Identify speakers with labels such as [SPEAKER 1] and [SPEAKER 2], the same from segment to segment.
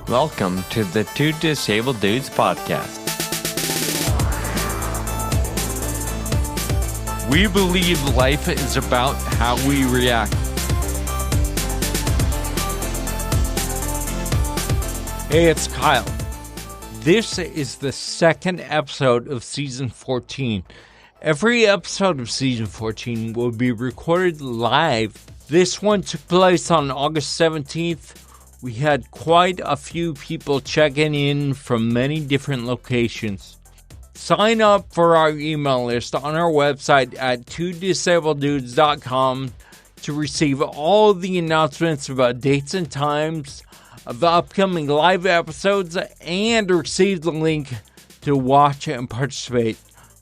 [SPEAKER 1] Welcome to the Two Disabled Dudes podcast. We believe life is about how we react.
[SPEAKER 2] Hey, it's Kyle. This is the second episode of Season 14. Every episode of Season 14 will be recorded live. This one took place on August 17th. We had quite a few people checking in from many different locations. Sign up for our email list on our website at twodisableddudes.com to receive all the announcements about dates and times of the upcoming live episodes and receive the link to watch and participate.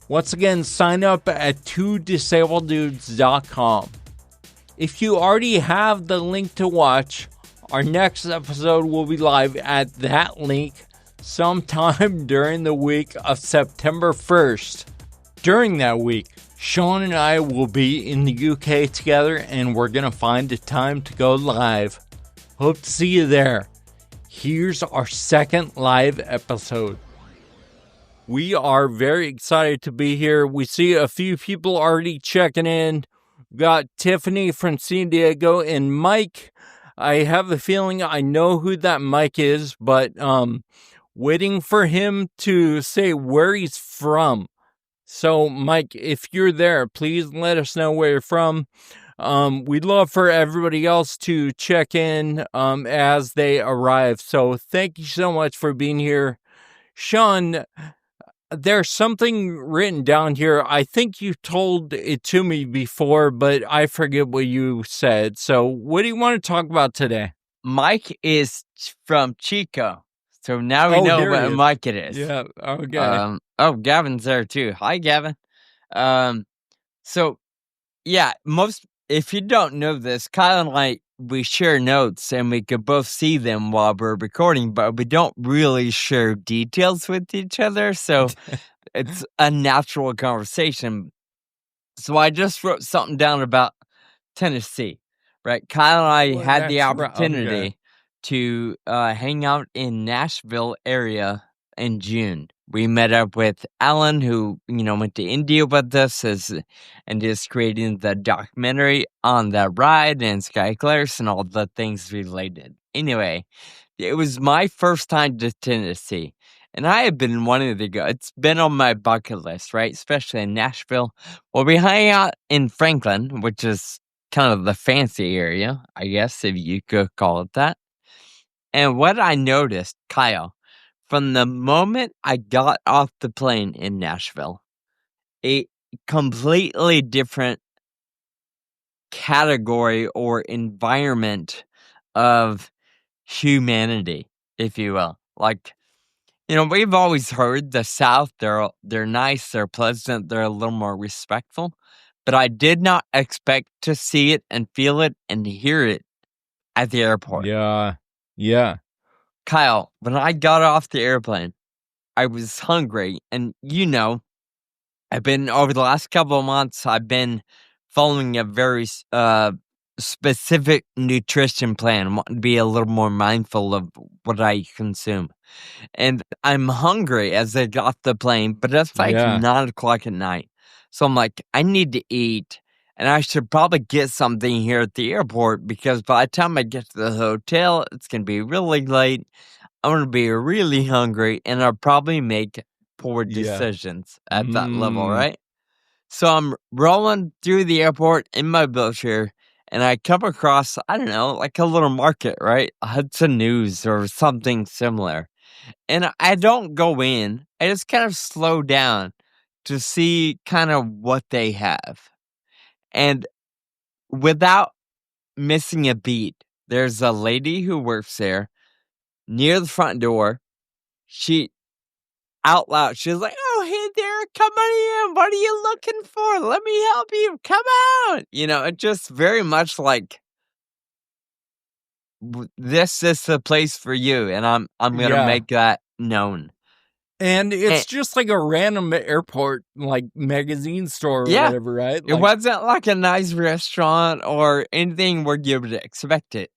[SPEAKER 2] Once again, sign up at twodisableddudes.com. If you already have the link to watch, our next episode will be live at that link sometime during the week of September 1st. During that week, Sean and I will be in the UK together, and we're going to find a time to go live. Hope to see you there. Here's our second live episode. We are very excited to be here. We see a few people already checking in. We've got Tiffany from San Diego and Mike. I have a feeling I know who that Mike is, but waiting for him to say where he's from. So, Mike, if you're there, please let us know where you're from. We'd love for everybody else to check in as they arrive. So, thank you so much for being here. Sean, there's something written down here. I think you told it to me before, but I forget what you said. So what do you want to talk about today?
[SPEAKER 1] Mike is from Chico. So now we know what Mike it is.
[SPEAKER 2] Yeah, okay.
[SPEAKER 1] Gavin's there too. Hi, Gavin. If you don't know this, Kyle and I, we share notes and we could both see them while we're recording, but we don't really share details with each other. So it's a natural conversation. So I just wrote something down about Tennessee, right? Kyle and I had the opportunity to hang out in Nashville area in June. We met up with Alan, who, went to India with us and is creating the documentary on that ride and Sky Claire's and all the things related. Anyway, it was my first time to Tennessee, and I have been wanting to go. It's been on my bucket list, right? Especially in Nashville. Well, we hang out in Franklin, which is kind of the fancy area, I guess, if you could call it that. And what I noticed, Kyle, from the moment I got off the plane in Nashville, a completely different category or environment of humanity, if you will. Like, we've always heard the South, they're nice, they're pleasant, they're a little more respectful, but I did not expect to see it and feel it and hear it at the airport.
[SPEAKER 2] Yeah.
[SPEAKER 1] Kyle, when I got off the airplane, I was hungry, and I've been, over the last couple of months, I've been following a very specific nutrition plan. I want to be a little more mindful of what I consume. And I'm hungry as I got off the plane, but it's like 9 o'clock at night. So I'm like, I need to eat, and I should probably get something here at the airport because by the time I get to the hotel, it's going to be really late. I'm going to be really hungry, and I'll probably make poor decisions at that level, right? So I'm rolling through the airport in my wheelchair, and I come across, I don't know, like a little market, right? Hudson News or something similar. And I don't go in. I just kind of slow down to see kind of what they have. And without missing a beat, there's a lady who works there near the front door. She, out loud, she's like, "Oh, hey there, come on in. What are you looking for? Let me help you. Come out." It's just very much like, this is the place for you, and I'm going to make that known.
[SPEAKER 2] And it's just like a random airport, like magazine store or whatever, right?
[SPEAKER 1] It wasn't like a nice restaurant or anything where you would expect it.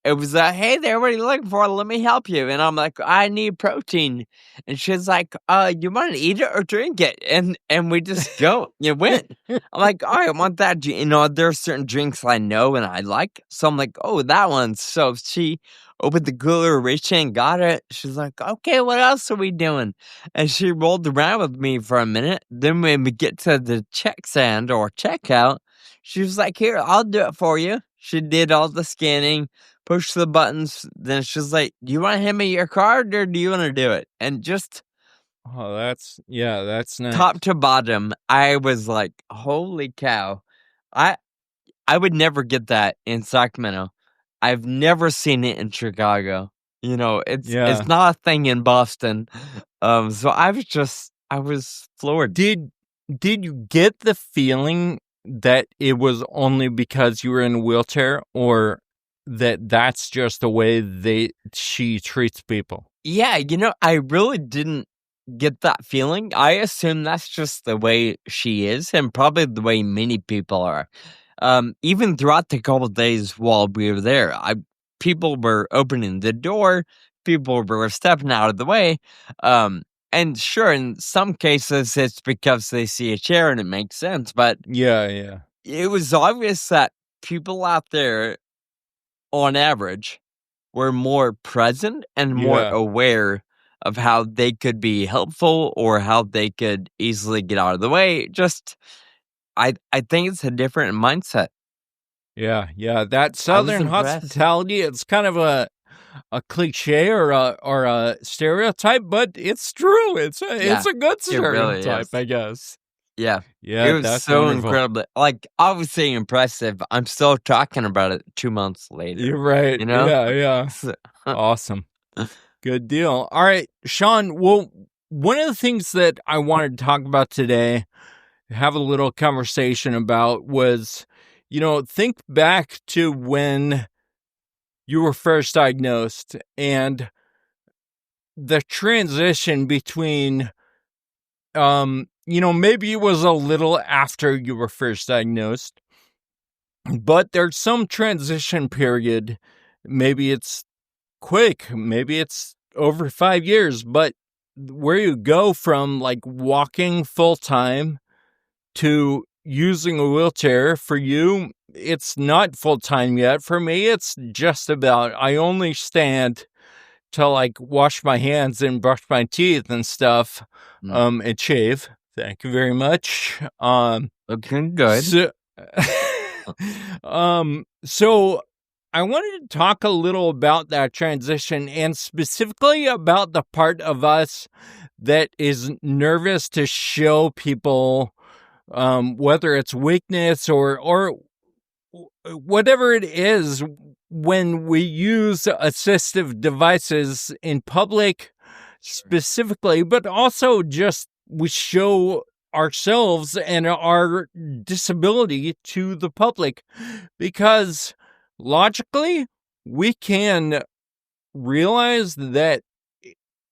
[SPEAKER 1] it was, "Hey there, what are you looking for? Let me help you." And I'm like, "I need protein." And she's like, you wanna eat it or drink it?" And we just go you went. I'm like, "Alright, I want that." There are certain drinks I know and I like, so I'm like, "Oh, that one." So she opened the cooler, reached in, got it. She's like, "Okay, what else are we doing?" And she rolled around with me for a minute. Then when we get to the check stand or checkout, she was like, "Here, I'll do it for you." She did all the scanning, pushed the buttons, then she's like, "Do you wanna hand me your card or do you wanna do it?" And just
[SPEAKER 2] Oh, that's
[SPEAKER 1] top
[SPEAKER 2] nice.
[SPEAKER 1] to bottom, I was like, "Holy cow." I I would never get that in Sacramento. I've never seen it in Chicago. It's
[SPEAKER 2] Yeah.
[SPEAKER 1] not a thing in Boston. So I was floored.
[SPEAKER 2] Did did you get the feeling that it was only because you were in a wheelchair, or that that's just the way she treats people?
[SPEAKER 1] Yeah, I really didn't get that feeling. I assume that's just the way she is and probably the way many people are. Even throughout the couple days while we were there, people were opening the door, people were stepping out of the way. And sure, in some cases it's because they see a chair and it makes sense, but
[SPEAKER 2] Yeah, yeah.
[SPEAKER 1] it was obvious that people out there, on average, were more present and more
[SPEAKER 2] Yeah.
[SPEAKER 1] aware of how they could be helpful or how they could easily get out of the way. Just I think it's a different mindset.
[SPEAKER 2] Yeah, yeah, that
[SPEAKER 1] I was
[SPEAKER 2] Southern
[SPEAKER 1] impressed.
[SPEAKER 2] hospitality, it's kind of a cliche or a stereotype, but it's true. It's
[SPEAKER 1] Yeah,
[SPEAKER 2] a good
[SPEAKER 1] it really
[SPEAKER 2] stereotype,
[SPEAKER 1] is.
[SPEAKER 2] I guess.
[SPEAKER 1] Yeah. It
[SPEAKER 2] Yeah,
[SPEAKER 1] was
[SPEAKER 2] that's
[SPEAKER 1] so
[SPEAKER 2] wonderful.
[SPEAKER 1] incredibly obviously impressive. I'm still talking about it 2 months later,
[SPEAKER 2] You're right.
[SPEAKER 1] you know?
[SPEAKER 2] Yeah, yeah.
[SPEAKER 1] So
[SPEAKER 2] Awesome. Good deal. All right, Sean. Well, one of the things that I wanted to talk about today, have a little conversation about, was, think back to when you were first diagnosed and the transition between, maybe it was a little after you were first diagnosed, but there's some transition period. Maybe it's quick, maybe it's over 5 years, but where you go from like walking full time to using a wheelchair. For you, it's not full time yet. For me, it's just about. I only stand to like wash my hands and brush my teeth and stuff,
[SPEAKER 1] mm,
[SPEAKER 2] and shave. Thank you very much.
[SPEAKER 1] looking good.
[SPEAKER 2] So, so I wanted to talk a little about that transition, and specifically about the part of us that is nervous to show people, whether it's weakness or whatever it is, when we use assistive devices in public
[SPEAKER 1] Sure.
[SPEAKER 2] specifically, but also just we show ourselves and our disability to the public, because logically we can realize that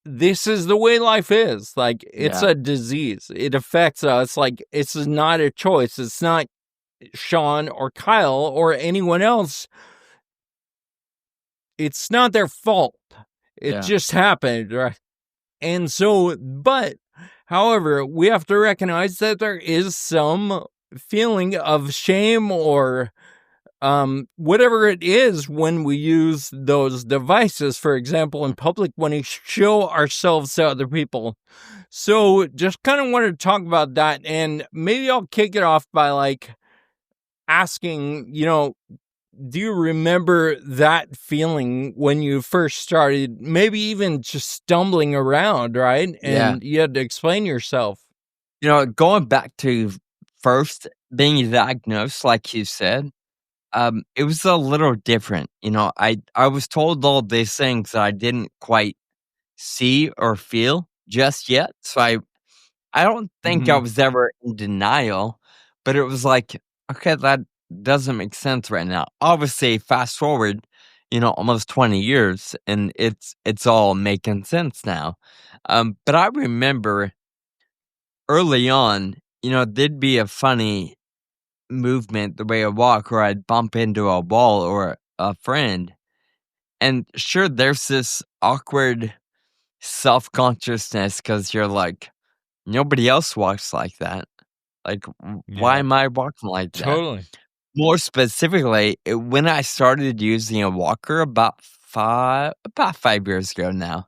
[SPEAKER 2] this is the way life is. Like, it's
[SPEAKER 1] Yeah,
[SPEAKER 2] a disease, it affects us. Like, it's not a choice, it's not Sean or Kyle or anyone else. It's not their fault. It
[SPEAKER 1] yeah,
[SPEAKER 2] just happened, right? And so, but, however, we have to recognize that there is some feeling of shame or whatever it is when we use those devices, for example, in public, when we show ourselves to other people. So, just kind of wanted to talk about that, and maybe I'll kick it off by like asking, do you remember that feeling when you first started, maybe even just stumbling around, right?
[SPEAKER 1] yeah.
[SPEAKER 2] And you had to explain yourself.
[SPEAKER 1] Going back to first being diagnosed, like you said, it was a little different. I was told all these things that I didn't quite see or feel just yet. So I don't think I
[SPEAKER 2] Hmm.
[SPEAKER 1] was ever in denial, but it was like, okay, that doesn't make sense right now. Obviously, fast forward, almost 20 years and it's all making sense now. But I remember early on, there'd be a funny movement the way I walk or I'd bump into a wall or a friend And sure, there's this awkward self-consciousness because you're like, nobody else walks like that. Like, why
[SPEAKER 2] Yeah.
[SPEAKER 1] am I walking like that?
[SPEAKER 2] Totally.
[SPEAKER 1] More specifically, when I started using a walker about 5 years ago now,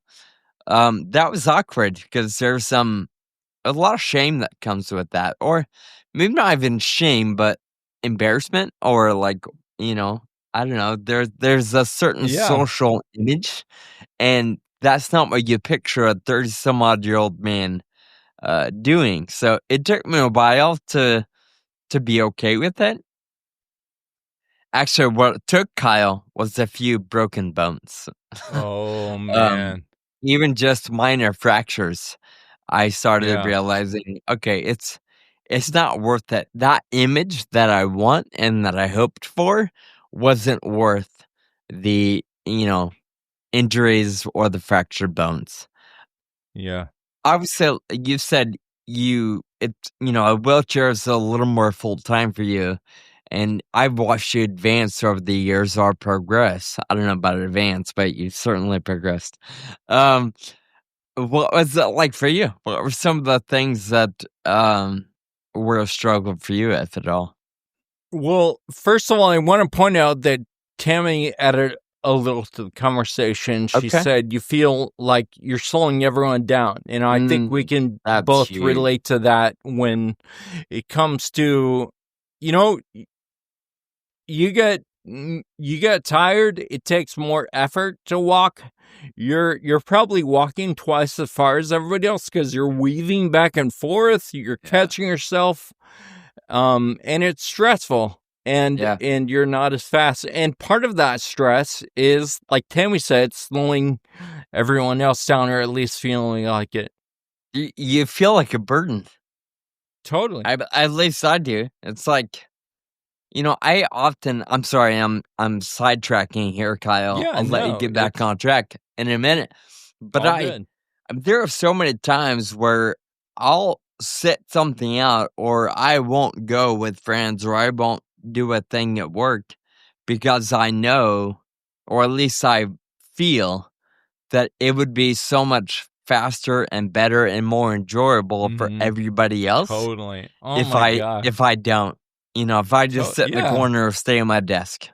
[SPEAKER 1] that was awkward because there's a lot of shame that comes with that, or maybe not even shame, but embarrassment, or like, you know, I don't know. There's a certain
[SPEAKER 2] Yeah.
[SPEAKER 1] social image, and that's not what you picture a 30 some odd year old man doing. So it took me a while to be okay with it. Actually, what it took Kyle was a few broken bones.
[SPEAKER 2] Oh,
[SPEAKER 1] um,
[SPEAKER 2] man.
[SPEAKER 1] Even just minor fractures. I started
[SPEAKER 2] Yeah.
[SPEAKER 1] realizing, okay, it's not worth it. That image that I want and that I hoped for wasn't worth the, injuries or the fractured bones.
[SPEAKER 2] Yeah.
[SPEAKER 1] Obviously, you said a wheelchair is a little more full time for you. And I've watched you advance over the years or progress. I don't know about advance, but you've certainly progressed. Um, what was it like for you? What were some of the things that were a struggle for you, if at all?
[SPEAKER 2] Well, first of all, I want to point out that Tammy added a little to the conversation. She
[SPEAKER 1] Okay.
[SPEAKER 2] said, you feel like you're slowing everyone down. And I think we
[SPEAKER 1] Mm,
[SPEAKER 2] can
[SPEAKER 1] that's
[SPEAKER 2] both
[SPEAKER 1] huge.
[SPEAKER 2] relate to that when it comes to, you know, you get tired, it takes more effort to walk. You're probably walking twice as far as everybody else because you're weaving back and forth, you're
[SPEAKER 1] Yeah.
[SPEAKER 2] catching yourself, and it's stressful,
[SPEAKER 1] Yeah.
[SPEAKER 2] and you're not as fast. And part of that stress is, like Tammy said, slowing everyone else down, or at least feeling like it.
[SPEAKER 1] You feel like a burden.
[SPEAKER 2] Totally.
[SPEAKER 1] At least I do. It's like, I'm sorry, I'm sidetracking here, Kyle.
[SPEAKER 2] Yeah,
[SPEAKER 1] I'll let you
[SPEAKER 2] no,
[SPEAKER 1] get back
[SPEAKER 2] it's
[SPEAKER 1] on track in a minute. But
[SPEAKER 2] all good.
[SPEAKER 1] there are so many times where I'll sit something out, or I won't go with friends, or I won't do a thing at work because I know, or at least I feel, that it would be so much faster and better and more enjoyable for
[SPEAKER 2] Mhm.
[SPEAKER 1] everybody else
[SPEAKER 2] Totally. Oh
[SPEAKER 1] if
[SPEAKER 2] my
[SPEAKER 1] I
[SPEAKER 2] gosh.
[SPEAKER 1] if I don't. If I just sit in the
[SPEAKER 2] Yeah.
[SPEAKER 1] corner or stay at my desk.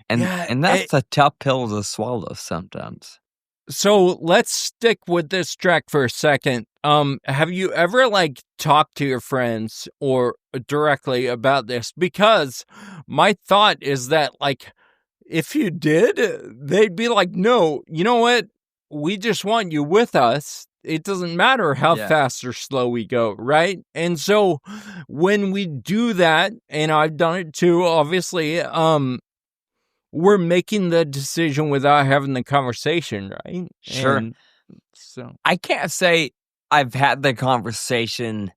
[SPEAKER 1] And
[SPEAKER 2] Yeah,
[SPEAKER 1] and that's a tough pill to swallow sometimes.
[SPEAKER 2] so let's stick with this track for a second. Have you ever like talked to your friends or directly about this? Because my thought is that like if you did, they'd be like, "No, you know what? We just want you with us. It doesn't matter how
[SPEAKER 1] Yeah,
[SPEAKER 2] fast or slow we go, right?" And so when we do that, and I've done it too, obviously, we're making the decision without having the conversation, right?
[SPEAKER 1] sure.
[SPEAKER 2] And so,
[SPEAKER 1] I can't say I've had the conversation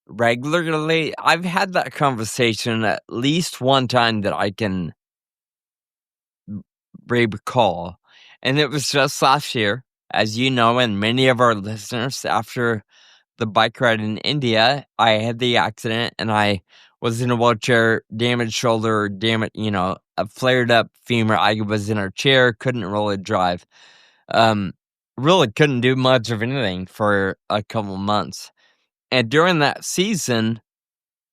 [SPEAKER 1] regularly. I've had that conversation at least one time that I can recall, and it was just last year. As you know, and many of our listeners, after the bike ride in India, I had the accident and I was in a wheelchair, damaged shoulder, a flared up femur. I was in a chair, couldn't really drive. Um, really couldn't do much of anything for a couple months. And during that season,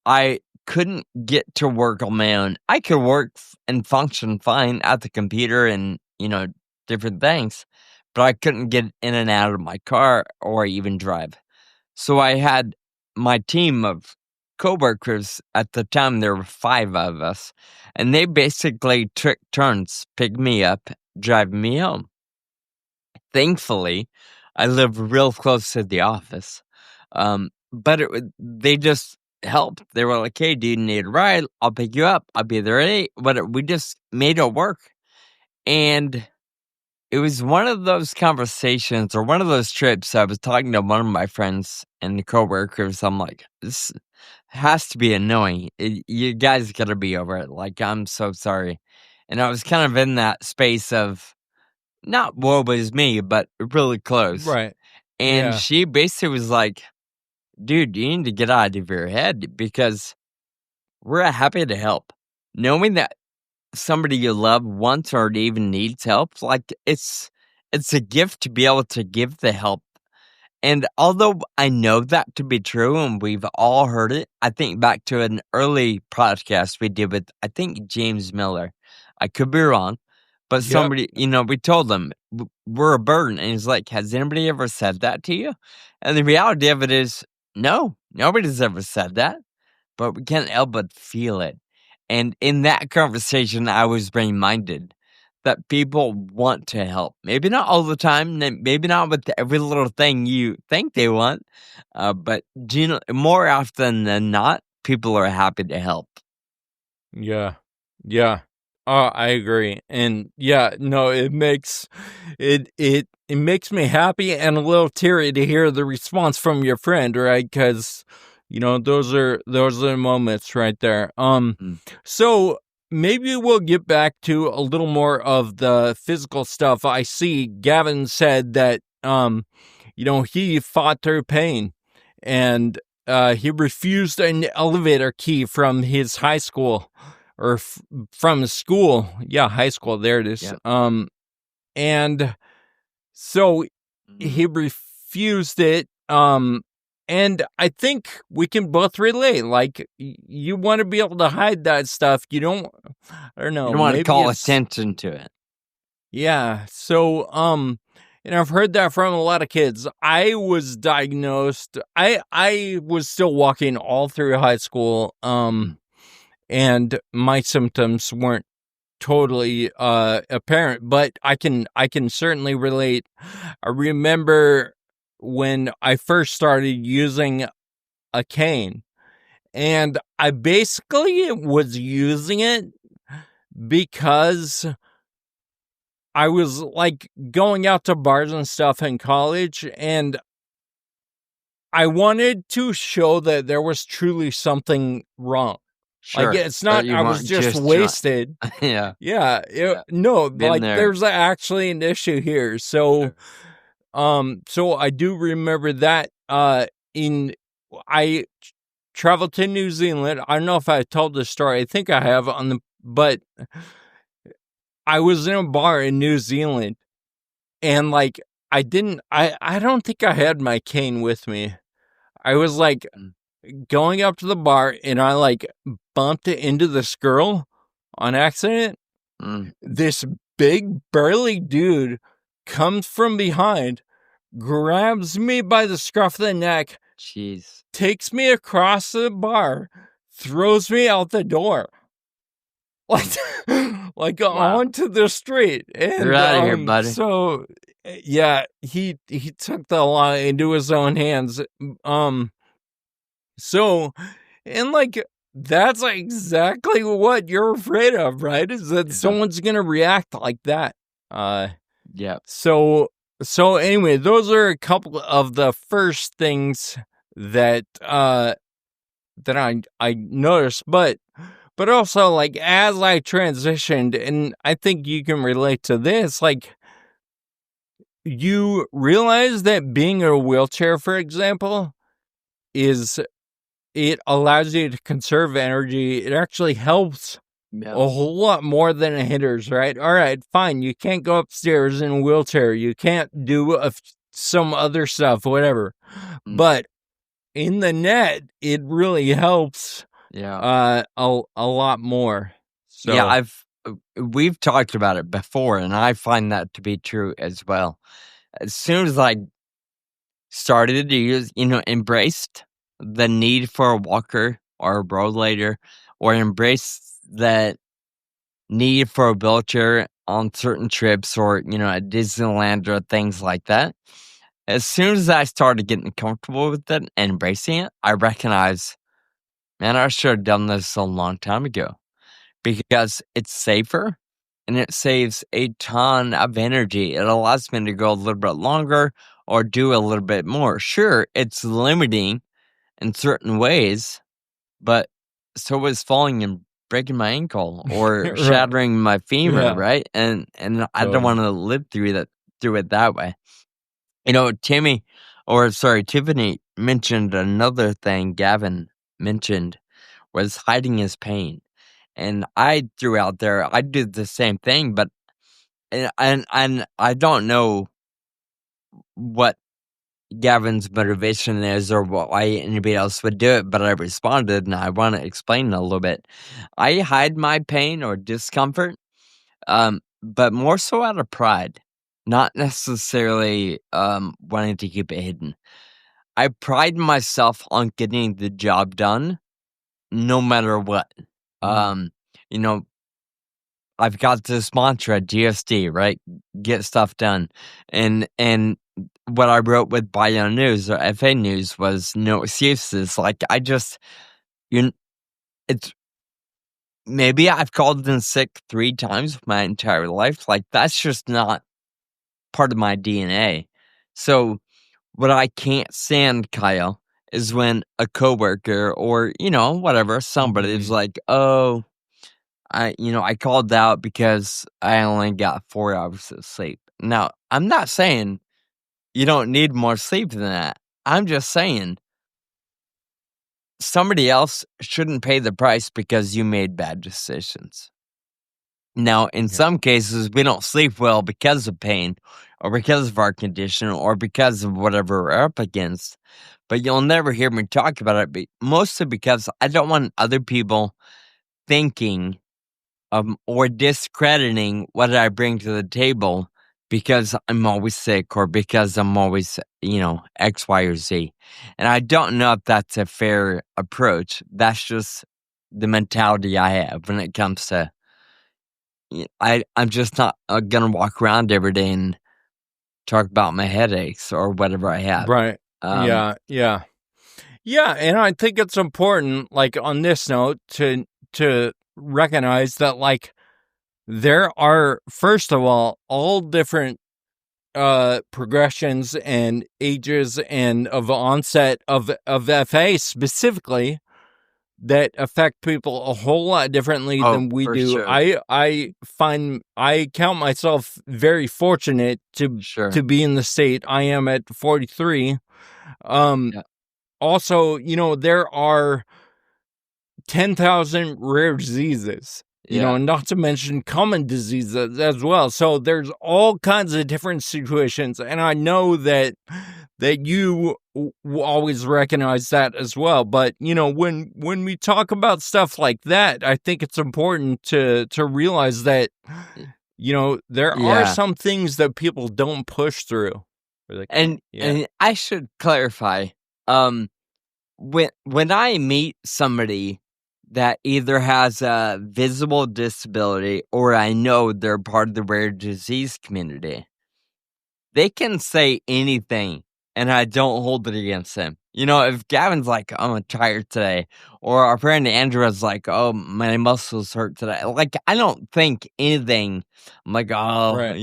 [SPEAKER 1] I couldn't get to work on my own. I could work and function fine at the computer and, different things, but I couldn't get in and out of my car or even drive. So I had my team of coworkers. At the time, there were 5 of us, and they basically took turns, pick me up, driving me home. Thankfully, I live real close to the office, but they just helped. They were like, "Hey, do you need a ride? I'll pick you up. I'll be there at 8." But we just made it work, and it was one of those conversations or one of those trips. I was talking to one of my friends and coworkers. I'm like, "This has to be annoying. You guys gotta be over it. Like, I'm so sorry." And I was kind of in that space of not woe is me, but really close.
[SPEAKER 2] right.
[SPEAKER 1] And
[SPEAKER 2] Yeah.
[SPEAKER 1] she basically was like, "Dude, you need to get out of your head because we're happy to help." Knowing that somebody you love wants or even needs help, like, it's a gift to be able to give the help. And although I know that to be true and we've all heard it, I think back to an early podcast we did with, I think, James Miller. I could be wrong, but
[SPEAKER 2] Yep.
[SPEAKER 1] somebody, we told him, We're a burden." And he's like, "Has anybody ever said that to you?" And the reality of it is, no, nobody's ever said that, but we can't help but feel it. And in that conversation, I was reminded that people want to help. Maybe not all the time, maybe not with every little thing you think they want, but more often than not, people are happy to help.
[SPEAKER 2] Yeah. Yeah. I agree. And yeah, no, it makes me happy and a little teary to hear the response from your friend, right? Cuz those are the moments right there.
[SPEAKER 1] Mm,
[SPEAKER 2] So maybe we'll get back to a little more of the physical stuff. I see Gavin said that he fought through pain, and he refused an elevator key from his high school, or from school. Yeah, high school. There it is.
[SPEAKER 1] yeah.
[SPEAKER 2] And so
[SPEAKER 1] Mhm.
[SPEAKER 2] he refused it. And I think we can both relate. Like, you want to be able to hide that stuff. You don't. I don't
[SPEAKER 1] You
[SPEAKER 2] know.
[SPEAKER 1] don't want to
[SPEAKER 2] Maybe
[SPEAKER 1] call
[SPEAKER 2] it's
[SPEAKER 1] attention to it.
[SPEAKER 2] yeah. So, and I've heard that from a lot of kids. I was diagnosed. I was still walking all through high school.
[SPEAKER 1] Mm,
[SPEAKER 2] And my symptoms weren't totally apparent, but I can certainly relate. I remember when I first started using a cane, and I basically was using it because I was like going out to bars and stuff in college, and I wanted to show that there was truly something wrong. Like,
[SPEAKER 1] sure,
[SPEAKER 2] it's
[SPEAKER 1] that
[SPEAKER 2] not
[SPEAKER 1] you
[SPEAKER 2] I was
[SPEAKER 1] weren't
[SPEAKER 2] just
[SPEAKER 1] just trying.
[SPEAKER 2] wasted.
[SPEAKER 1] Yeah,
[SPEAKER 2] Yeah,
[SPEAKER 1] yeah.
[SPEAKER 2] no,
[SPEAKER 1] Been
[SPEAKER 2] like,
[SPEAKER 1] there.
[SPEAKER 2] there's actually an issue here. So,
[SPEAKER 1] Sure.
[SPEAKER 2] so I do remember that, in I traveled to New Zealand. I don't know if I told this story. I think I have but I was in a bar in New Zealand, and, like, I don't think I had my cane with me. I was, like,
[SPEAKER 1] Mm,
[SPEAKER 2] going up to the bar, and I, like, bumped into this girl on accident.
[SPEAKER 1] mm,
[SPEAKER 2] This big burly dude comes from behind, grabs me by the scruff of the neck,
[SPEAKER 1] jeez.
[SPEAKER 2] takes me across the bar, throws me out the door, like like
[SPEAKER 1] Wow.
[SPEAKER 2] onto the street.
[SPEAKER 1] You're
[SPEAKER 2] And
[SPEAKER 1] out of here, buddy.
[SPEAKER 2] so yeah, he took the law into his own hands. Um so and like that's exactly what you're afraid of, right? Is that
[SPEAKER 1] Yeah.
[SPEAKER 2] someone's gonna react like that. Uh
[SPEAKER 1] Yeah.
[SPEAKER 2] So anyway, those are a couple of the first things that I noticed, but also, like, as I transitioned, and I think you can relate to this, like, you realize that being in a wheelchair, for example, is it allows you to conserve energy. It actually helps
[SPEAKER 1] Yeah.
[SPEAKER 2] a whole lot more than it hinders, right? All right, fine. You can't go upstairs in a wheelchair. You can't do some other stuff, whatever.
[SPEAKER 1] Mm,
[SPEAKER 2] But in the net, it really helps
[SPEAKER 1] yeah.
[SPEAKER 2] a lot more.
[SPEAKER 1] Yeah,
[SPEAKER 2] So,
[SPEAKER 1] we've talked about it before, and I find that to be true as well. As soon as I started to embraced the need for a walker or a rollator, or embraced that need for a wheelchair on certain trips, or, at Disneyland or things like that. As soon as I started getting comfortable with it and embracing it, I recognize, man, I should have done this a long time ago, because it's safer and it saves a ton of energy. It allows me to go a little bit longer or do a little bit more. Sure, it's limiting in certain ways, but so is falling and breaking my ankle or
[SPEAKER 2] right.
[SPEAKER 1] shattering my femur,
[SPEAKER 2] Yeah,
[SPEAKER 1] right? And I don't want
[SPEAKER 2] totally.
[SPEAKER 1] to live through it that way. Tiffany mentioned another thing Gavin mentioned, was hiding his pain. and I threw out there, I did the same thing, but and I don't know what Gavin's motivation is or why anybody else would do it, but I responded, and I want to explain a little bit. I hide my pain or discomfort, but more so out of pride, not necessarily wanting to keep it hidden. I pride myself on getting the job done, no matter what.
[SPEAKER 2] Mm.
[SPEAKER 1] Um, you know, I've got this mantra, GSD, right? Get stuff done, and what I wrote with Bio News or FA News was no excuses. Like you, it's maybe I've called in sick 3 times my entire life. Like that's just not part of my DNA. So what I can't stand, Kyle, is when a coworker or whatever somebody is
[SPEAKER 2] Mhm.
[SPEAKER 1] like, "Oh, I called out because I only got 4 hours of sleep." Now, I'm not saying you don't need more sleep than that. I'm just saying somebody else shouldn't pay the price because you made bad decisions. Now, in
[SPEAKER 2] Yeah.
[SPEAKER 1] some cases, we don't sleep well because of pain or because of our condition or because of whatever we're up against. But you'll never hear me talk about it, mostly because I don't want other people thinking or discrediting what I bring to the table because I'm always sick or because I'm always, X, Y, or Z. And I don't know if that's a fair approach. That's just the mentality I have when it comes to, I'm just not going to walk around every day and talk about my headaches or whatever I have.
[SPEAKER 2] Right.
[SPEAKER 1] Um,
[SPEAKER 2] Yeah. Yeah. Yeah, and I think it's important, like on this note, to recognize that like there are, first of all different progressions and ages and of onset of FA specifically that affect people a whole lot differently
[SPEAKER 1] oh,
[SPEAKER 2] than we
[SPEAKER 1] for
[SPEAKER 2] do.
[SPEAKER 1] sure.
[SPEAKER 2] I count myself very fortunate
[SPEAKER 1] Sure.
[SPEAKER 2] to be in the state I am at 43. Um
[SPEAKER 1] Yeah.
[SPEAKER 2] Also, there are 10,000 rare diseases,
[SPEAKER 1] Yeah.
[SPEAKER 2] and not to mention common diseases as well. So there's all kinds of different situations. And I know that you always recognize that as well. But, when we talk about stuff like that, I think it's important to realize that, there are
[SPEAKER 1] Yeah.
[SPEAKER 2] some things that people don't push through. Or they can't.
[SPEAKER 1] And
[SPEAKER 2] Yeah.
[SPEAKER 1] and I should clarify, um, when I meet somebody that either has a visible disability or I know they're part of the rare disease community, they can say anything and I don't hold it against them. If Gavin's like, I'm tired today, or our friend Andrew's like, oh, my muscles hurt today, like, I don't think anything. I'm like, oh,
[SPEAKER 2] Right.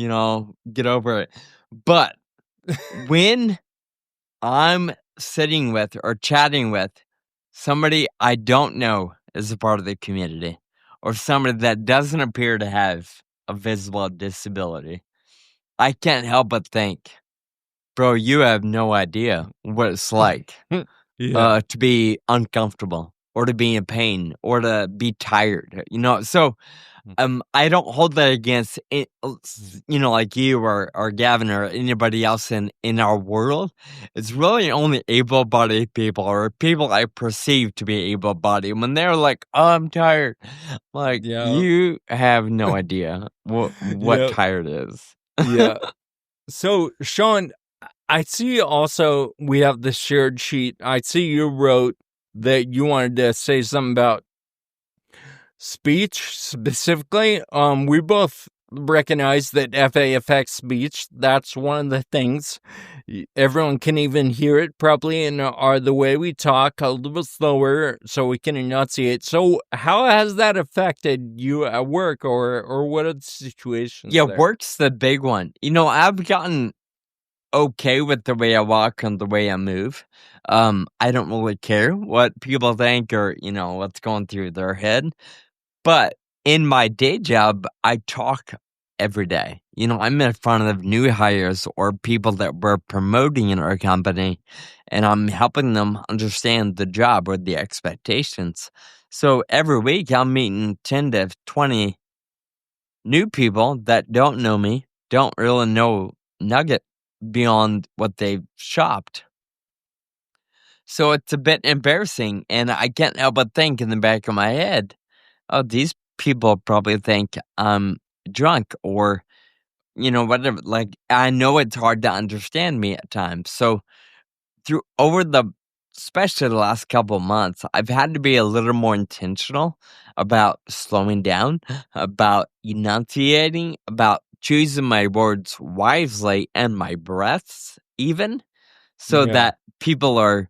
[SPEAKER 1] get over it. But when I'm sitting with or chatting with somebody I don't know is a part of the community or somebody that doesn't appear to have a visible disability, I can't help but think, bro, you have no idea what it's like
[SPEAKER 2] Yeah.
[SPEAKER 1] to be uncomfortable or to be in pain or to be tired. So I don't hold that against it, like you or Gavin or anybody else in our world. It's really only able-bodied people or people I perceive to be able-bodied when they're like, "Oh, I'm tired." Like,
[SPEAKER 2] Yeah.
[SPEAKER 1] you have no idea what
[SPEAKER 2] Yeah.
[SPEAKER 1] tired is.
[SPEAKER 2] Yeah. So, Sean, I see also we have this shared sheet. I see you wrote that you wanted to say something about speech specifically. We both recognize that FA affects speech. That's one of the things. Everyone can even hear it probably in the way we talk a little bit slower so we can enunciate. So how has that affected you at work or what are the situations
[SPEAKER 1] Yeah,
[SPEAKER 2] there?
[SPEAKER 1] work's the big one. I've gotten okay with the way I walk and the way I move. I don't really care what people think or, what's going through their head. But in my day job, I talk every day. I'm in front of new hires or people that we're promoting in our company, and I'm helping them understand the job or the expectations. So every week I'm meeting 10 to 20 new people that don't know me, don't really know Nugget beyond what they've shopped. So it's a bit embarrassing, and I can't help but think in the back of my head, oh, these people probably think I'm drunk or, whatever. Like, I know it's hard to understand me at times. So through over the especially the last couple months, I've had to be a little more intentional about slowing down, about enunciating, about choosing my words wisely and my breaths even, so
[SPEAKER 2] Yeah.
[SPEAKER 1] that people are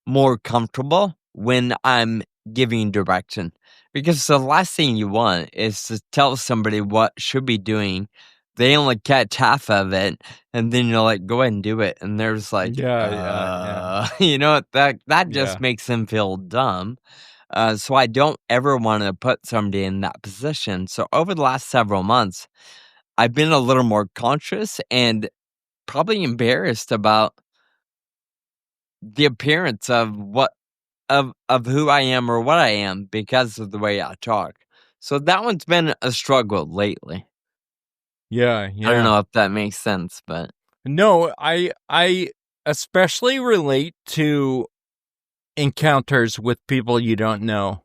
[SPEAKER 1] more comfortable when I'm giving direction. Because the last thing you want is to tell somebody what should be doing. They only catch half of it, and then you're like, "Go ahead and do it," and they're just like,
[SPEAKER 2] Yeah, yeah,
[SPEAKER 1] that just
[SPEAKER 2] yeah.
[SPEAKER 1] makes them feel dumb. So I don't ever want to put somebody in that position. So over the last several months, I've been a little more conscious and probably embarrassed about the appearance of what of who I am or what I am because of the way I talk. So that one's been a struggle lately.
[SPEAKER 2] Yeah,
[SPEAKER 1] I don't
[SPEAKER 2] yeah.
[SPEAKER 1] know if that makes sense, but
[SPEAKER 2] No, I especially relate to encounters with people you don't know.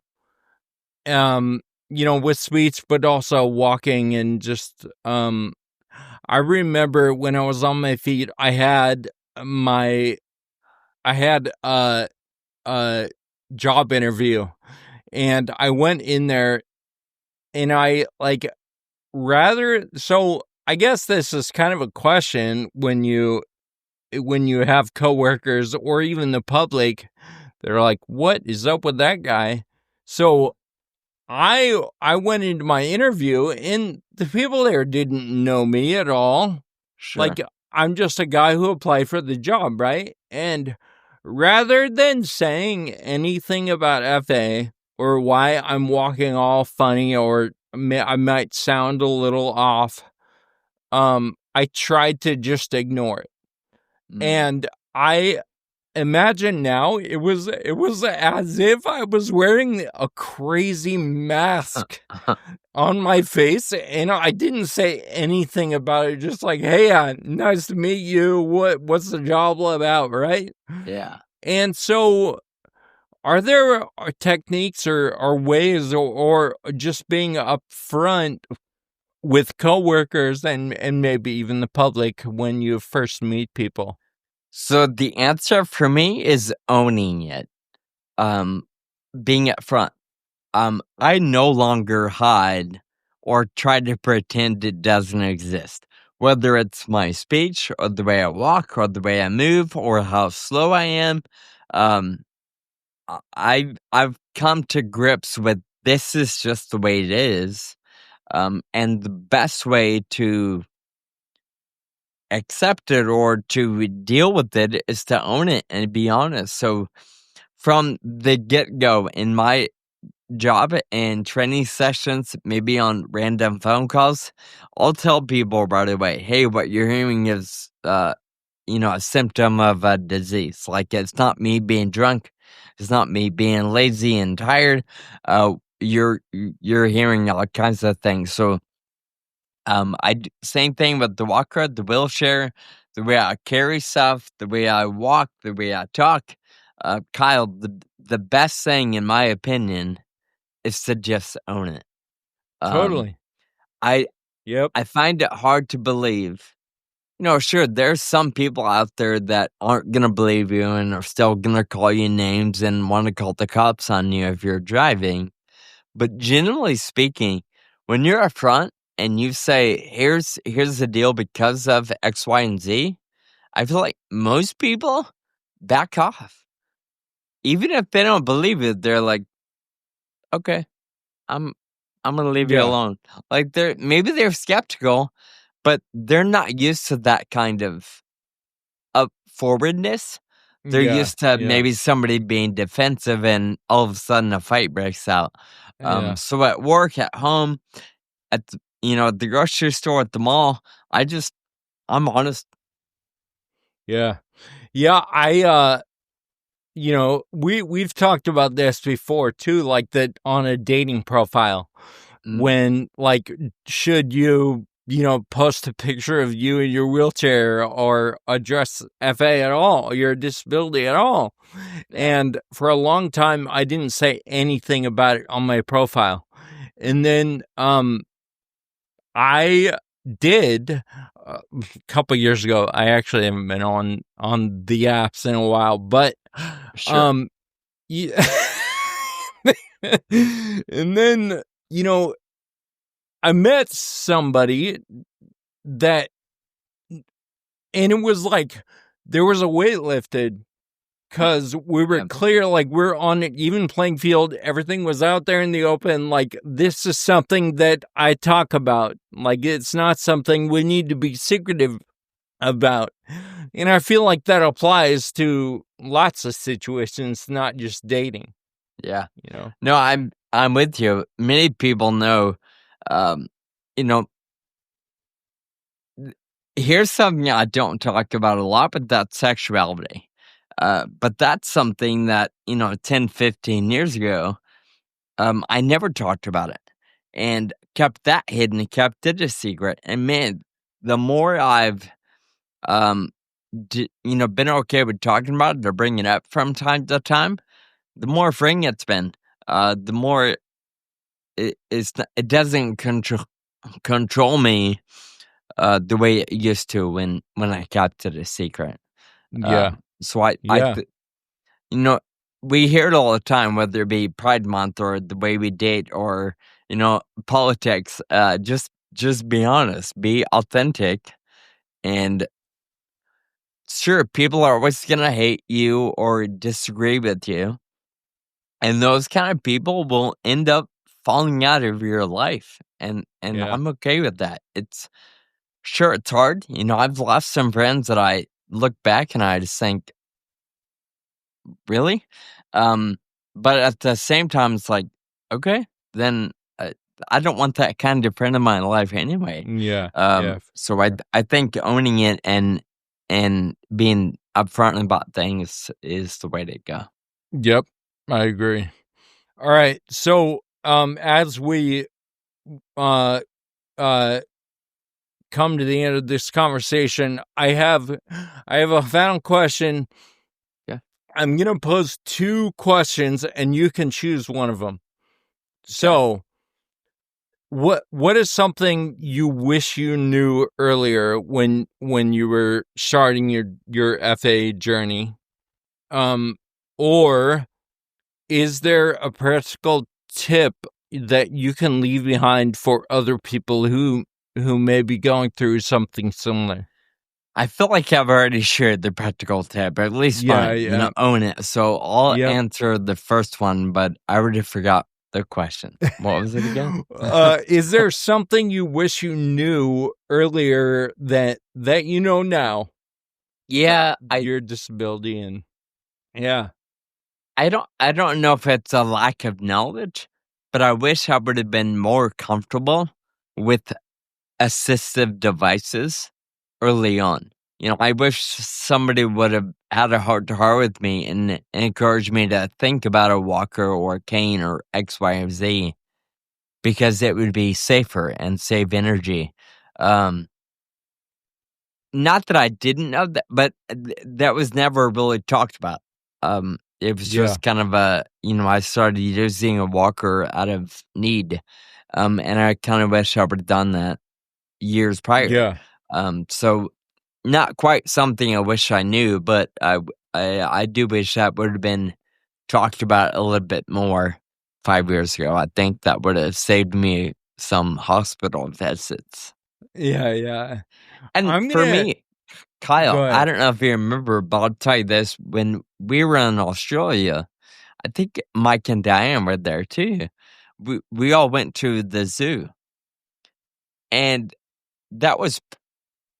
[SPEAKER 2] With speech, but also walking and just I remember when I was on my feet, I had a job interview, and I went in there, and I like rather so I guess this is kind of a question when you have coworkers or even the public. They're like, what is up with that guy? So I went into my interview, and the people there didn't know me at all.
[SPEAKER 1] sure.
[SPEAKER 2] Like, I'm just a guy who applied for the job, right? And rather than saying anything about FA or why I'm walking all funny or I might sound a little off, I tried to just ignore it.
[SPEAKER 1] Mm.
[SPEAKER 2] And I imagine now it was as if I was wearing a crazy mask on my face, and I didn't say anything about it. Just like, hey, nice to meet you. What's the job all about, right?
[SPEAKER 1] Yeah.
[SPEAKER 2] And so, are there techniques or ways or just being upfront with coworkers and maybe even the public when you first meet people?
[SPEAKER 1] So the answer for me is owning it. Um, being up front. I no longer hide or try to pretend it doesn't exist. Whether it's my speech or the way I walk or the way I move or how slow I am, um, I've come to grips with this is just the way it is. And the best way to accept it or to deal with it is to own it and be honest. So from the get go in my job and training sessions, maybe on random phone calls, I'll tell people right away, hey, what you're hearing is, a symptom of a disease. Like, it's not me being drunk. It's not me being lazy and tired. You're hearing all kinds of things. So, same thing with the walker, the wheelchair, the way I carry stuff, the way I walk, the way I talk. Kyle, the best thing, in my opinion, is to just own it. Um,
[SPEAKER 2] Totally.
[SPEAKER 1] I
[SPEAKER 2] Yep.
[SPEAKER 1] I find it hard to believe. Sure, there's some people out there that aren't gonna believe you and are still gonna call you names and wanna call the cops on you if you're driving. But generally speaking, when you're up front and you say, "Here's the deal because of X, Y, and Z," I feel like most people back off. Even if they don't believe it, they're like, "Okay, I'm I'm gonna leave you
[SPEAKER 2] Yeah.
[SPEAKER 1] alone." Like, they're skeptical, but they're not used to that kind of forwardness. They're
[SPEAKER 2] Yeah.
[SPEAKER 1] used to
[SPEAKER 2] Yeah.
[SPEAKER 1] maybe somebody being defensive and all of a sudden a fight breaks out.
[SPEAKER 2] Yeah.
[SPEAKER 1] So at work, at home, at the grocery store, at the mall, I'm honest.
[SPEAKER 2] Yeah. Yeah. we've talked about this before too, like that on a dating profile.
[SPEAKER 1] Mm,
[SPEAKER 2] When like, should you post a picture of you in your wheelchair or address FA at all, your disability at all?
[SPEAKER 1] yeah,
[SPEAKER 2] And for a long time, I didn't say anything about it on my profile. And then I did a couple years ago. I actually haven't been on the apps in a while, but
[SPEAKER 1] sure.
[SPEAKER 2] um, yeah. And then I met somebody that, and it was like there was a weight lifted because we were
[SPEAKER 1] Yeah,
[SPEAKER 2] clear, like we're on an even playing field. Everything was out there in the open. Like, this is something that I talk about. Like, it's not something we need to be secretive about. And I feel like that applies to lots of situations, not just dating,
[SPEAKER 1] yeah.
[SPEAKER 2] you know?
[SPEAKER 1] No, I'm with you. Many people know, um, you know, here's something I don't talk about a lot, but that's sexuality. But that's something that, 10, 15 years ago, I never talked about it and kept that hidden and kept it a secret. And man, the more I've, um, been okay with talking about it or bringing it up from time to time, the more freeing it's been. The more it doesn't control me the way it used to when I kept it a secret.
[SPEAKER 2] Yeah.
[SPEAKER 1] So I
[SPEAKER 2] Yeah.
[SPEAKER 1] you know, we hear it all the time, whether it be Pride Month or the way we date or politics. Just be honest, be authentic, and sure, people are always gonna hate you or disagree with you, and those kind of people will end up falling out of your life, and
[SPEAKER 2] Yeah.
[SPEAKER 1] I'm okay with that. Sure, it's hard. I've lost some friends that I look back and I just think, really? Um, but at the same time, it's like, okay, then I don't want that kind of friend in my life anyway.
[SPEAKER 2] Yeah. Yeah.
[SPEAKER 1] So I think owning it and being upfront about things is the way to go.
[SPEAKER 2] Yep. I agree. All right. So, as we uh uh come to the end of this conversation, I have a final question.
[SPEAKER 1] Yeah.
[SPEAKER 2] I'm going to pose two questions and you can choose one of them.
[SPEAKER 1] Okay.
[SPEAKER 2] So, what is something you wish you knew earlier when you were starting your FA journey? Or is there a practical tip that you can leave behind for other people who may be going through something similar?
[SPEAKER 1] I feel like I've already shared the practical tip, or at least
[SPEAKER 2] Yeah,
[SPEAKER 1] mine,
[SPEAKER 2] yeah.
[SPEAKER 1] own it. So I'll
[SPEAKER 2] Yep.
[SPEAKER 1] answer the first one, but I already forgot the question. What was it again?
[SPEAKER 2] Is there something you wish you knew earlier that you know now?
[SPEAKER 1] Yeah,
[SPEAKER 2] Your disability and yeah,
[SPEAKER 1] I don't know if it's a lack of knowledge, but I wish I would have been more comfortable with assistive devices early on. I wish somebody would have had a heart to heart with me and encouraged me to think about a walker or a cane or X, Y, or Z because it would be safer and save energy. Um, Not that I didn't know that, but that was never really talked about. It was
[SPEAKER 2] yeah,
[SPEAKER 1] just kind of I started using a walker out of need, and I kind of wish I would have done that years prior.
[SPEAKER 2] yeah,
[SPEAKER 1] So not quite something I wish I knew, but I do wish that would have been talked about a little bit more 5 years ago. I think that would have saved me some hospital visits.
[SPEAKER 2] yeah, yeah.
[SPEAKER 1] And
[SPEAKER 2] I'm
[SPEAKER 1] for
[SPEAKER 2] gonna
[SPEAKER 1] me, Kyle,
[SPEAKER 2] go
[SPEAKER 1] I
[SPEAKER 2] ahead.
[SPEAKER 1] don't know if you remember, but I'll tell you this. When we were in Australia, I think Mike and Diane were there too. We all went to the zoo, and that was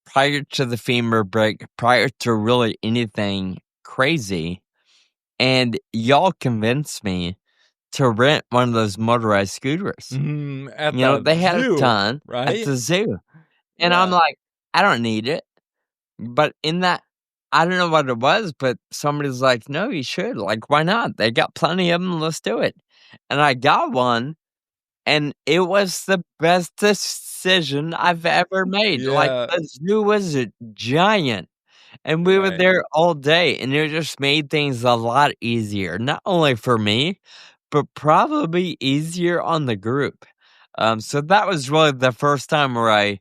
[SPEAKER 1] prior to the femur break, prior to really anything crazy. And y'all convinced me to rent one of those motorized scooters.
[SPEAKER 2] At the
[SPEAKER 1] They had a
[SPEAKER 2] zoo,
[SPEAKER 1] ton at
[SPEAKER 2] right?
[SPEAKER 1] the zoo, and I'm
[SPEAKER 2] Yeah,
[SPEAKER 1] like, I don't need it. But in that I don't know what it was, but somebody's like, "No, you should. Like, why not? They got plenty of them. Let's do it." And I got one, and it was the best decision I've ever made. Like,
[SPEAKER 2] Yeah,
[SPEAKER 1] the zoo was giant, and we were
[SPEAKER 2] right.
[SPEAKER 1] there all day, and it just made things a lot easier, not only for me, but probably easier on the group. So that was really the first time where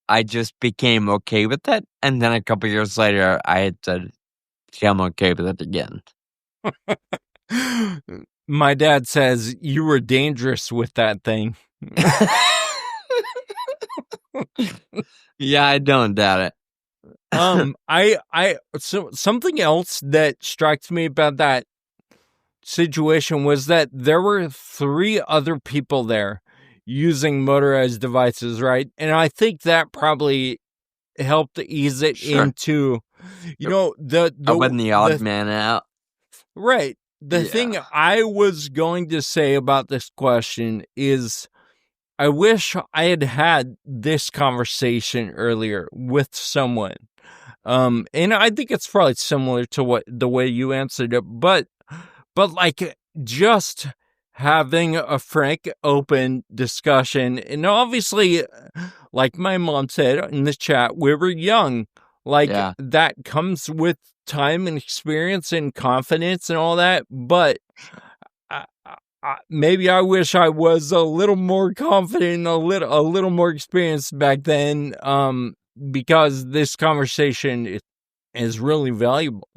[SPEAKER 1] I just became okay with it, and then a couple years later, I had to become okay with it again.
[SPEAKER 2] My dad says you were dangerous with that thing.
[SPEAKER 1] Yeah, I don't doubt it.
[SPEAKER 2] So something else that strikes me about that situation was that there were 3 other people there using motorized devices, right? And I think that probably helped ease it
[SPEAKER 1] Sure.
[SPEAKER 2] into,
[SPEAKER 1] Yep.
[SPEAKER 2] the
[SPEAKER 1] I wasn't the odd
[SPEAKER 2] the
[SPEAKER 1] man out.
[SPEAKER 2] right. The
[SPEAKER 1] Yeah.
[SPEAKER 2] thing I was going to say about this question is I wish I had had this conversation earlier with someone. And I think it's probably similar to what the way you answered it, but like just having a frank, open discussion, and obviously, like my mom said in the chat, we were young. Like
[SPEAKER 1] Yeah.
[SPEAKER 2] that comes with time and experience and confidence and all that, but maybe I wish I was a little more confident, a little more experienced back then. Because this conversation is really valuable.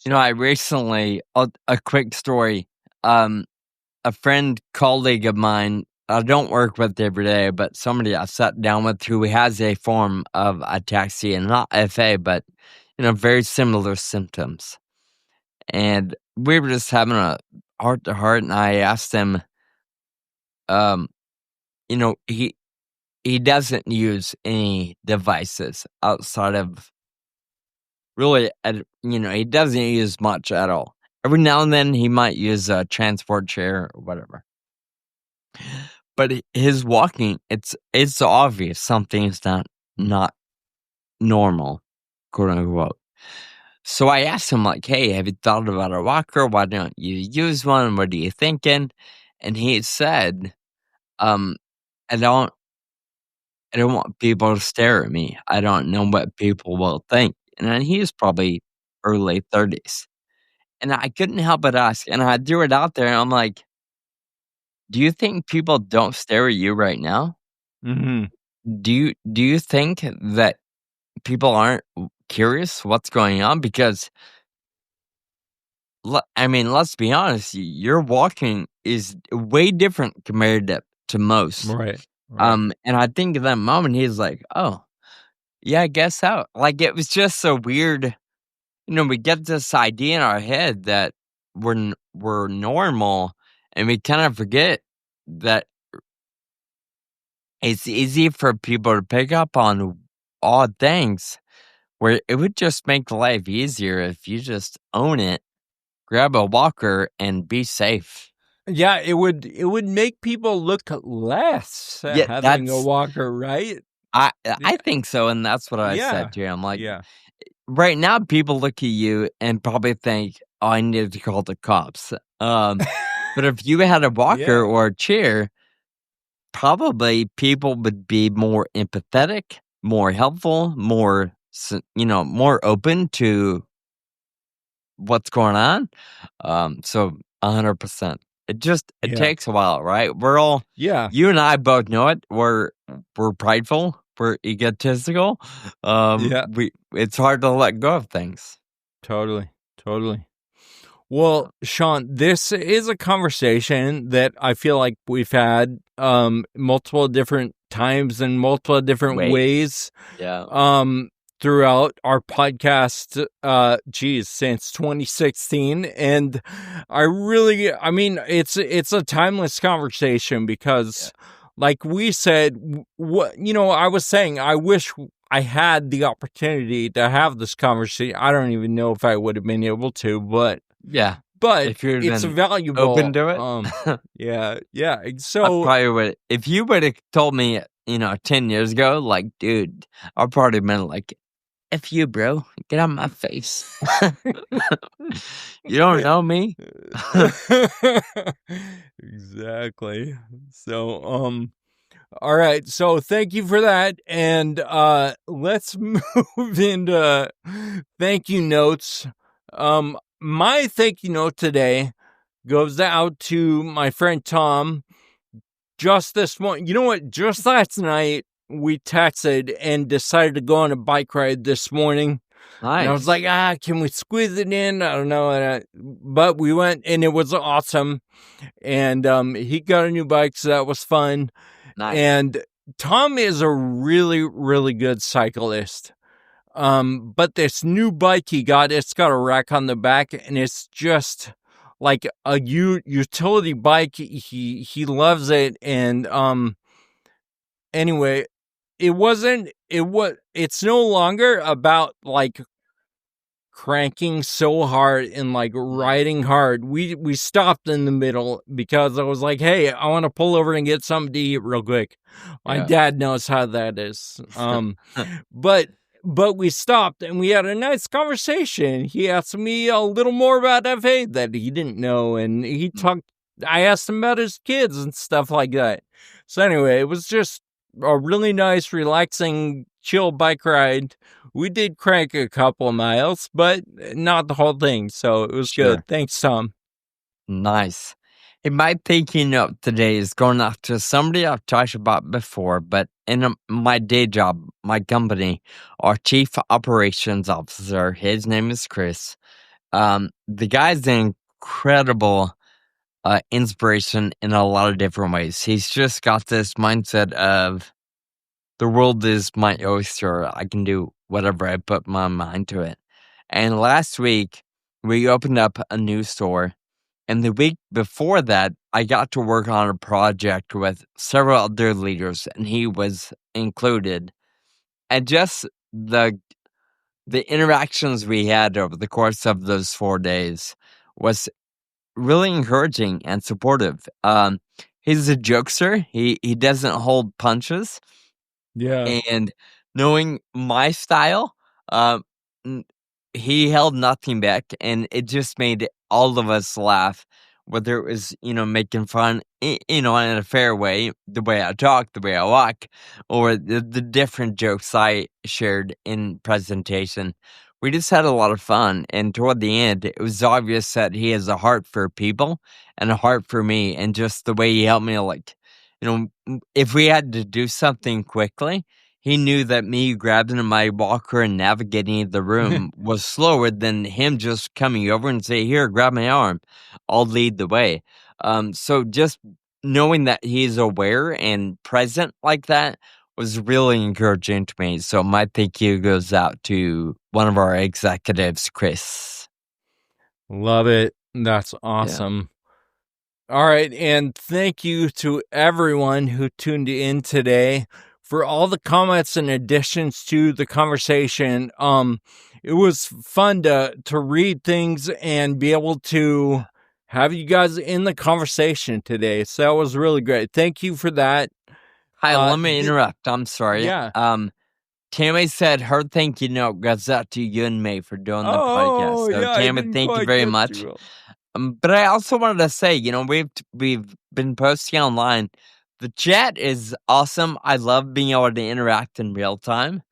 [SPEAKER 1] I recently a quick story, a friend, colleague of mine, I don't work with every day, but somebody I sat down with who has a form of ataxia, not FA, but, very similar symptoms. And we were just having a heart to heart, and I asked him, um, he doesn't use any devices outside of really, he doesn't use much at all. Every now and then he might use a transport chair or whatever. But his walking, it's obvious something's not normal, quote unquote. So I asked him like, "Hey, have you thought about a walker? Why don't you use one? What are you thinking?" And he said, um, "I don't I don't want people to stare at me. I don't know what people will think." And then he's probably early 30s. And I couldn't help but ask, and I threw it out there, and I'm like, "Do you think people don't stare at you right now?
[SPEAKER 2] Mm-hmm.
[SPEAKER 1] Do you think that people aren't curious what's going on? Because I mean, let's be honest, your walking is way different compared to most."
[SPEAKER 2] Right. Right.
[SPEAKER 1] And I think at that moment he's like, "Oh, yeah, I guess so." Like it was just so weird. We get this idea in our head that we're normal, and we kind of forget that it's easy for people to pick up on odd things where it would just make life easier if you just own it, grab a walker, and be safe.
[SPEAKER 2] Yeah, it would make people look less
[SPEAKER 1] Yeah,
[SPEAKER 2] having a walker, right?
[SPEAKER 1] I
[SPEAKER 2] Yeah.
[SPEAKER 1] think so, and that's what I
[SPEAKER 2] Yeah.
[SPEAKER 1] said to him. Like
[SPEAKER 2] Yeah.
[SPEAKER 1] right now, people look at you and probably think, "Oh, I need to call the cops." But if you had a walker
[SPEAKER 2] Yeah.
[SPEAKER 1] or a chair, probably people would be more empathetic, more helpful, more open to what's going on. So 100%. It
[SPEAKER 2] Yeah.
[SPEAKER 1] takes a while, right? We're all
[SPEAKER 2] Yeah.
[SPEAKER 1] you and I both know it. We're prideful, we're egotistical.
[SPEAKER 2] Yeah.
[SPEAKER 1] It's hard to let go of things.
[SPEAKER 2] Totally. Totally. Well, Sean, this is a conversation that I feel like we've had multiple different times in multiple different
[SPEAKER 1] Wait.
[SPEAKER 2] ways
[SPEAKER 1] Yeah.
[SPEAKER 2] throughout our podcast since 2016, and I mean it's a timeless conversation because like we said, I was saying I wish I had the opportunity to have this conversation. I don't even know if I would have been able to, but
[SPEAKER 1] Yeah.
[SPEAKER 2] but
[SPEAKER 1] If you'd
[SPEAKER 2] it's
[SPEAKER 1] been
[SPEAKER 2] valuable.
[SPEAKER 1] open to it,
[SPEAKER 2] Yeah.
[SPEAKER 1] I
[SPEAKER 2] So
[SPEAKER 1] probably would. If you would have told me, 10 years ago, like, dude, I probably been like, F you, bro. Get out of my face. You don't know me?
[SPEAKER 2] Exactly. So, all right. So thank you for that. And let's move into thank you notes. My thank you note today goes out to my friend Tom. Just this morning, you know what? Just last night, we texted and decided to go on a bike ride this morning. And I was
[SPEAKER 1] Nice.
[SPEAKER 2] like, can we squeeze it in? I don't know. But we went and it was awesome. And he got a new bike, so that was fun.
[SPEAKER 1] Nice.
[SPEAKER 2] And Tom is a really, really good cyclist. But this new bike he got, it's got a rack on the back, and it's just like a utility bike. He loves it, and anyway, it's no longer about like cranking so hard and like riding hard. We stopped in the middle because I was like, hey, I want to pull over and get something to eat real quick. My
[SPEAKER 1] Yeah.
[SPEAKER 2] dad knows how that is. But we stopped and we had a nice conversation. He asked me a little more about FA that he didn't know, and I asked him about his kids and stuff like that. So anyway, it was just a really nice, relaxing, chill bike ride. We did crank a couple of miles, but not the whole thing. So it was
[SPEAKER 1] Sure.
[SPEAKER 2] good. Thanks, Tom.
[SPEAKER 1] Nice. Hey, my thinking note today is going off to somebody I've talked about before, but in my day job, my company, our chief operations officer, his name is Chris. The guy's an incredible inspiration in a lot of different ways. He's just got this mindset of the world is my oyster. I can do whatever I put my mind to it. And last week, we opened up a new store. And the week before that, I got to work on a project with several other leaders, and he was included. And just the interactions we had over the course of those 4 days was really encouraging and supportive. He's a jokester. He doesn't hold punches,
[SPEAKER 2] Yeah.
[SPEAKER 1] and knowing my style, uh, n he held nothing back, and it just made all of us laugh, whether it was, making fun, in a fair way, the way I talk, the way I walk, or the different jokes I shared in presentation. We just had a lot of fun, and toward the end, it was obvious that he has a heart for people and a heart for me, and just the way he helped me, like, if we had to do something quickly, he knew that me grabbing my walker and navigating the room was slower than him just coming over and say, "Here, grab my arm. I'll lead the way." So just knowing that he's aware and present like that was really encouraging to me. So my thank you goes out to one of our executives, Chris.
[SPEAKER 2] Love it. That's
[SPEAKER 1] Yeah.
[SPEAKER 2] awesome. All right. And thank you to everyone who tuned in today for all the comments and additions to the conversation. It was fun to read things and be able to have you guys in the conversation today. So that was really great. Thank you for that.
[SPEAKER 1] Hi, let me interrupt. I'm sorry.
[SPEAKER 2] Yeah.
[SPEAKER 1] Tammy said her thank you note goes out to you and me for doing the podcast.
[SPEAKER 2] Oh,
[SPEAKER 1] So,
[SPEAKER 2] yeah, I
[SPEAKER 1] Tammy,
[SPEAKER 2] didn't
[SPEAKER 1] thank you
[SPEAKER 2] quite
[SPEAKER 1] very
[SPEAKER 2] get
[SPEAKER 1] much.
[SPEAKER 2] to.
[SPEAKER 1] But I also wanted to say, we've been posting online. The chat is awesome. I love being able to interact in real time.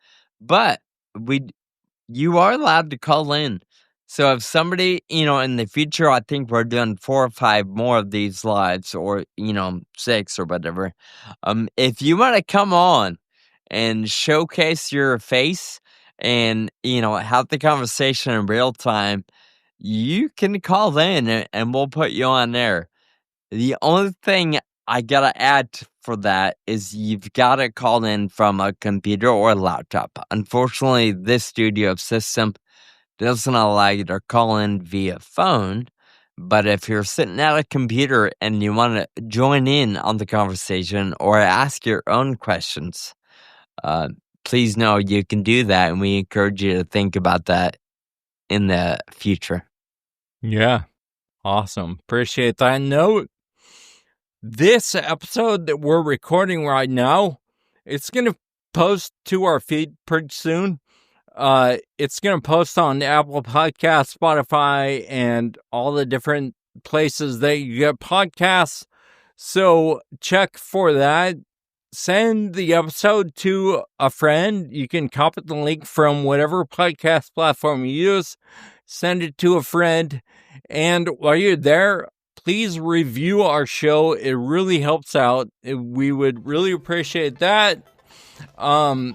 [SPEAKER 1] But we you are allowed to call in. So if somebody, in the future, I think we're doing 4 or 5 more of these lives, or 6 or whatever. If you want to come on and showcase your face and have the conversation in real time, you can call in and we'll put you on there. The only thing I gotta add for that is you've gotta call in from a computer or a laptop. Unfortunately, this studio system doesn't allow you to call in via phone. But if you're sitting at a computer and you want to join in on the conversation or ask your own questions, uh, please know you can do that, and we encourage you to think about that in the future.
[SPEAKER 2] Yeah. Awesome. Appreciate that note. This episode that we're recording right now, it's going to post to our feed pretty soon. It's going to post on Apple Podcasts, Spotify, and all the different places that you get podcasts. So check for that. Send the episode to a friend. You can copy the link from whatever podcast platform you use. Send it to a friend. And while you're there, please review our show. It really helps out. We would really appreciate that. Our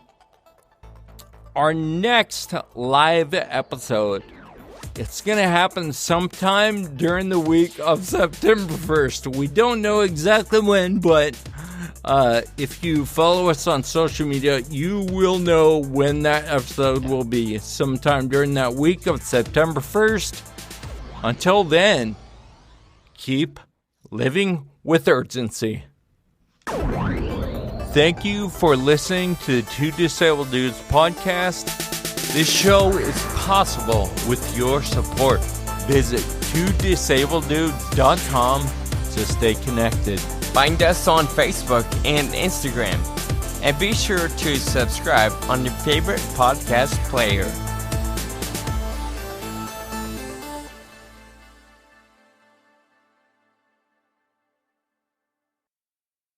[SPEAKER 2] next live episode, it's going to happen sometime during the week of September 1st. We don't know exactly when, but if you follow us on social media, you will know when that episode will be. Sometime during that week of September 1st. Until then, keep living with urgency. Thank you for listening to the Two Disabled Dudes podcast. This show is possible with your support. Visit twodisableddudes.com to stay connected.
[SPEAKER 1] Find us on Facebook and Instagram. And be sure to subscribe on your favorite podcast player.